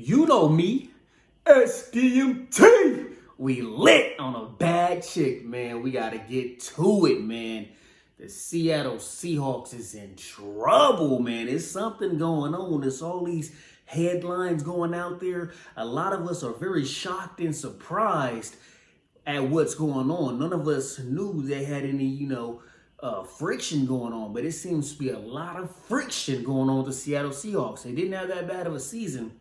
You know me, SDMT. We lit on a bad chick, man. We got to get to it, man. The Seattle Seahawks is in trouble, man. There's something going on. There's all these headlines going out there. A lot of us are very shocked and surprised at what's going on. None of us knew they had any, friction going on, but it seems to be a lot of friction going on with the Seattle Seahawks. They didn't have that bad of a season.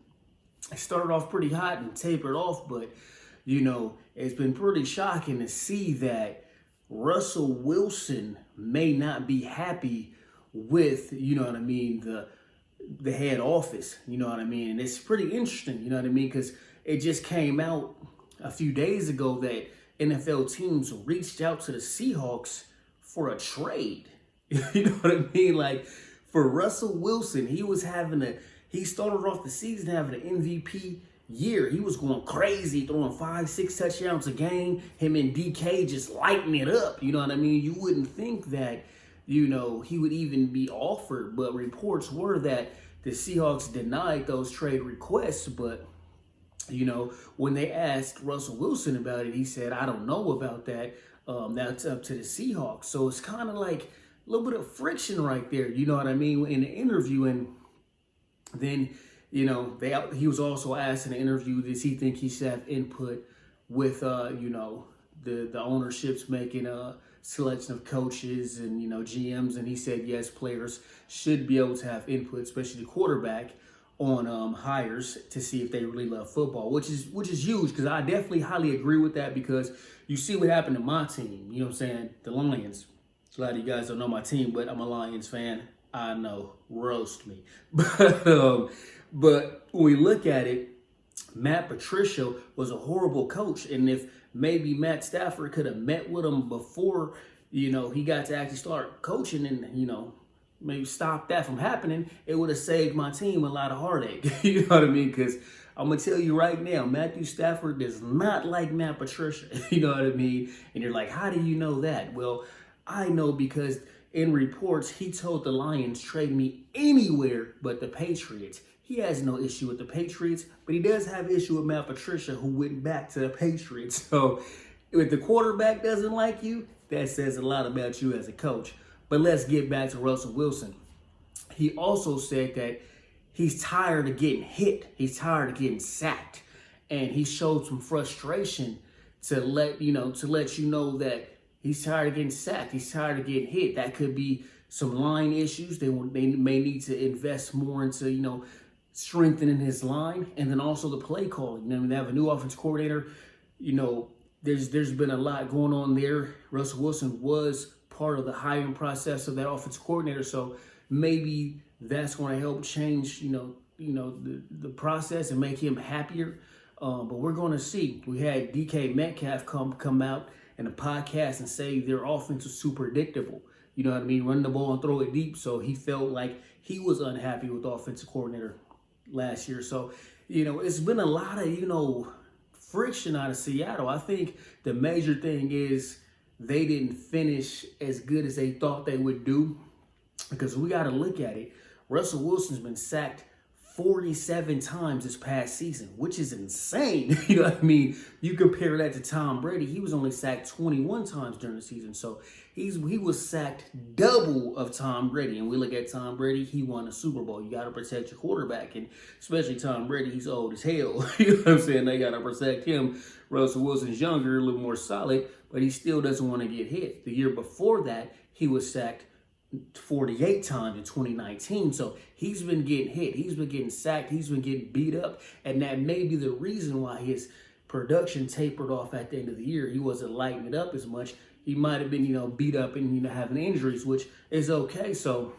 It started off pretty hot and tapered off, but, it's been pretty shocking to see that Russell Wilson may not be happy with, the head office, and it's pretty interesting, because it just came out a few days ago that NFL teams reached out to the Seahawks for a trade. You know what I mean? Like, for Russell Wilson, he started off the season having an MVP year. He was going crazy, throwing 5-6 touchdowns a game. Him and DK just lighting it up. You know what I mean? You wouldn't think that, he would even be offered, but reports were that the Seahawks denied those trade requests. But, when they asked Russell Wilson about it, he said, I don't know about that. That's up to the Seahawks. So it's kind of like a little bit of friction right there, you know what I mean, in the interview. And then, he was also asked in the interview, does he think he should have input with, the ownership's making a selection of coaches and, GMs. And he said, yes, players should be able to have input, especially the quarterback, on hires to see if they really love football, which is huge, because I definitely highly agree with that, because you see what happened to my team, you know what I'm saying, the Lions. A lot of you guys don't know my team, but I'm a Lions fan. I know, roast me. But when we look at it, Matt Patricia was a horrible coach, and if maybe Matt Stafford could have met with him before, he got to actually start coaching and, maybe stop that from happening, it would have saved my team a lot of heartache. You know what I mean? Because I'm going to tell you right now, Matthew Stafford does not like Matt Patricia. You know what I mean? And you're like, how do you know that? Well, I know because in reports, he told the Lions, trade me anywhere but the Patriots. He has no issue with the Patriots, but he does have issue with Matt Patricia, who went back to the Patriots. So if the quarterback doesn't like you, that says a lot about you as a coach. But let's get back to Russell Wilson. He also said that he's tired of getting hit. He's tired of getting sacked. And he showed some frustration to let you know that he's tired of getting sacked. He's tired of getting hit. That could be some line issues. They may need to invest more into, strengthening his line. And then also the play calling. They have a new offense coordinator. There's been a lot going on there. Russell Wilson was part of the hiring process of that offensive coordinator, so maybe that's going to help change, the process and make him happier. But we're going to see. We had DK Metcalf come out in a podcast and say their offense is super predictable. You know what I mean? Run the ball and throw it deep. So he felt like he was unhappy with the offensive coordinator last year. So, it's been a lot of, friction out of Seattle. I think the major thing is they didn't finish as good as they thought they would do, because we got to look at it. Russell Wilson's been sacked 47 times this past season, which is insane. You know what I mean? You compare that to Tom Brady. He was only sacked 21 times during the season. So he was sacked double of Tom Brady. And we look at Tom Brady, he won a Super Bowl. You got to protect your quarterback. And especially Tom Brady, he's old as hell. You know what I'm saying? They got to protect him. Russell Wilson's younger, a little more solid, but he still doesn't want to get hit. The year before that, he was sacked 48 times in 2019. So he's been getting hit. He's been getting sacked. He's been getting beat up. And that may be the reason why his production tapered off at the end of the year. He wasn't lighting it up as much. He might have been, beat up and, having injuries, which is okay. So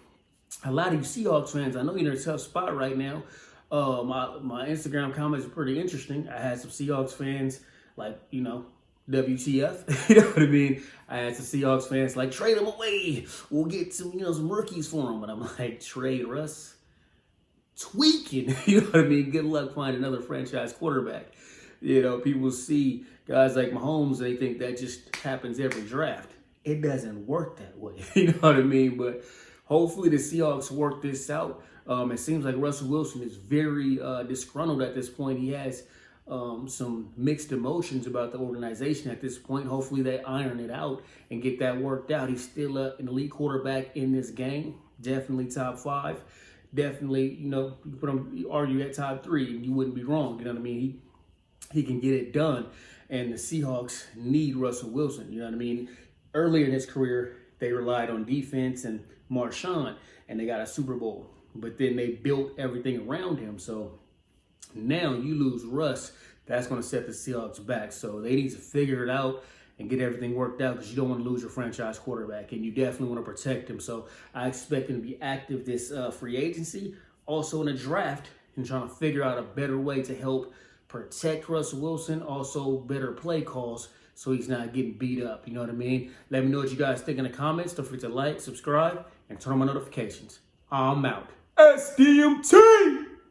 a lot of you Seahawks fans, I know you're in a tough spot right now. My Instagram comments are pretty interesting. I had some Seahawks fans like, WTF, you know what I mean? I had some Seahawks fans like, trade him away. We'll get some rookies for him. But I'm like, trade Russ? Tweaking, you know what I mean? Good luck finding another franchise quarterback. People see guys like Mahomes, they think that just happens every draft. It doesn't work that way, you know what I mean? But hopefully the Seahawks work this out. It seems like Russell Wilson is very disgruntled at this point. He has some mixed emotions about the organization at this point. Hopefully they iron it out and get that worked out. He's still an elite quarterback in this game. Definitely top 5. Definitely, you know, you put him, you argue at top 3 and you wouldn't be wrong. You know what I mean? He can get it done. And the Seahawks need Russell Wilson. You know what I mean? Earlier in his career, they relied on defense and Marshawn, and they got a Super Bowl. But then they built everything around him. So now you lose Russ, that's going to set the Seahawks back. So they need to figure it out and get everything worked out, because you don't want to lose your franchise quarterback, and you definitely want to protect him. So I expect him to be active this free agency, also in the draft, and trying to figure out a better way to help protect Russell Wilson, also better play calls so he's not getting beat up. You know what I mean? Let me know what you guys think in the comments. Don't forget to like, subscribe, and turn on my notifications. I'm out. SDMT!